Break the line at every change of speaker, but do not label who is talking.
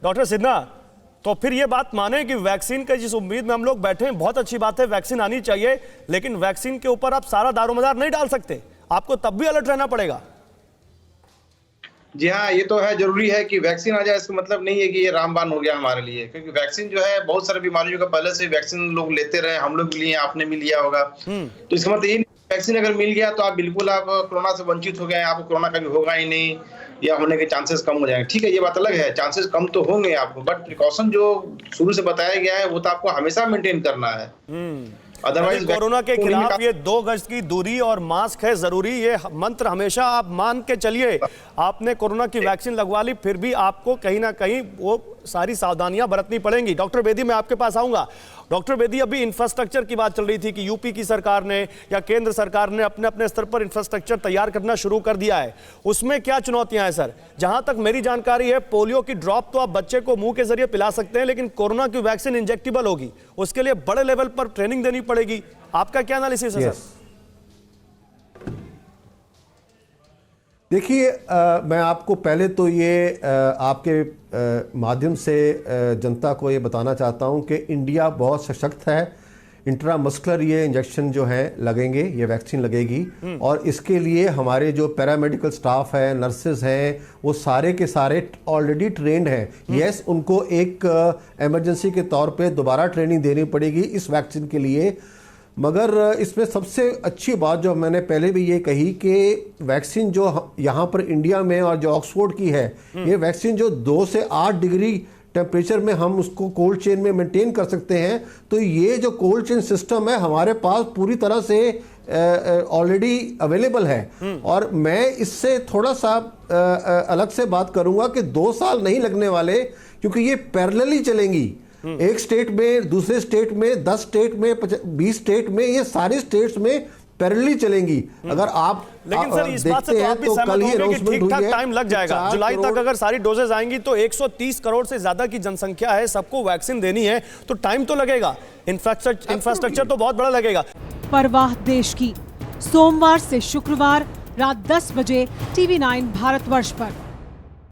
Doctor Sinha, तो फिर ये बात माने कि वैक्सीन का जिस उम्मीद में हम लोग बैठे हैं, बहुत अच्छी बात है, वैक्सीन आनी चाहिए, लेकिन वैक्सीन के ऊपर आप सारा दारोमदार नहीं डाल सकते, आपको तब भी अलर्ट रहना पड़ेगा।
जी हाँ, ये तो है, जरूरी है कि वैक्सीन आ जाए, इसका मतलब नहीं है कि ये रामबाण हो गया हमारे लिए, क्योंकि वैक्सीन जो है बहुत सारी बीमारियों का पहले से वैक्सीन लोग लेते रहे, हम लोग भी लिए, आपने भी लिया होगा। तो इसका मतलब ये नहीं, वैक्सीन अगर मिल गया तो आप बिल्कुल आप कोरोना से वंचित हो गए, आपको कोरोना कभी होगा ही नहीं या होने के चांसेस कम हो जाएंगे। ठीक है, ये बात अलग है, चांसेस कम तो होंगे आपको, बट प्रिकॉशन जो शुरू से बताया गया है वो तो आपको हमेशा मेंटेन करना है।
अदरवाइज कोरोना के खिलाफ ये 2 गज की दूरी और मास्क है जरूरी, ये मंत्र हमेशा आप मान के चलिए। आपने कोरोना की वैक्सीन लगवा ली, फिर भी आपको कहीं ना कहीं वो सारी सावधानियां बरतनी पड़ेंगी। डॉक्टर बेदी, मैं आपके पास आऊंगा। डॉक्टर बेदी, अभी इंफ्रास्ट्रक्चर की बात चल रही थी कि यूपी की सरकार ने या केंद्र सरकार ने अपने अपने स्तर पर इंफ्रास्ट्रक्चर तैयार करना शुरू कर दिया है, उसमें क्या चुनौतियां हैं सर? जहां तक मेरी जानकारी है, पोलियो की ड्रॉप तो आप बच्चे को मुंह के जरिए पिला सकते हैं, लेकिन कोरोना की वैक्सीन इंजेक्टेबल होगी, उसके लिए बड़े लेवल पर ट्रेनिंग देनी पड़ेगी। आपका क्या एनालिसिस है सर?
देखिए, मैं आपको पहले तो ये आपके माध्यम से जनता को ये बताना चाहता हूँ कि इंडिया बहुत सशक्त है। इंट्रामस्कुलर ये इंजेक्शन जो है लगेंगे, ये वैक्सीन लगेगी, और इसके लिए हमारे जो पैरामेडिकल स्टाफ है, नर्सेज हैं, वो सारे के सारे ऑलरेडी ट्रेंड हैं। यस, उनको एक इमरजेंसी के तौर पे दोबारा ट्रेनिंग देनी पड़ेगी इस वैक्सीन के लिए, मगर इसमें सबसे अच्छी बात जो मैंने पहले भी ये कही कि वैक्सीन जो यहाँ पर इंडिया में और जो ऑक्सफोर्ड की है, ये वैक्सीन जो 2 से 8 डिग्री टेम्परेचर में हम उसको कोल्ड चेन में मेंटेन कर सकते हैं, तो ये जो कोल्ड चेन सिस्टम है हमारे पास पूरी तरह से ऑलरेडी अवेलेबल है। और मैं इससे थोड़ा सा अलग से बात करूंगा कि 2 साल नहीं लगने वाले, क्योंकि ये पैरेलली चलेंगी, एक स्टेट में, दूसरे स्टेट में, 10 स्टेट में, 20 स्टेट में, ये सारे स्टेट्स में पैरेलली चलेंगी। अगर आप
लेकिन सर इस बात से तो आप भी सहमत होंगे कि ठीक ठाक टाइम लग जाएगा, जुलाई तक अगर सारी डोजेज आएंगी तो 130 करोड़ से ज्यादा की जनसंख्या है, सबको वैक्सीन देनी है, तो टाइम तो लगेगा, इंफ्रास्ट्रक्चर तो बहुत बड़ा लगेगा।
परवाह देश की, सोमवार से शुक्रवार रात 10 बजे TV9 भारतवर्ष पर।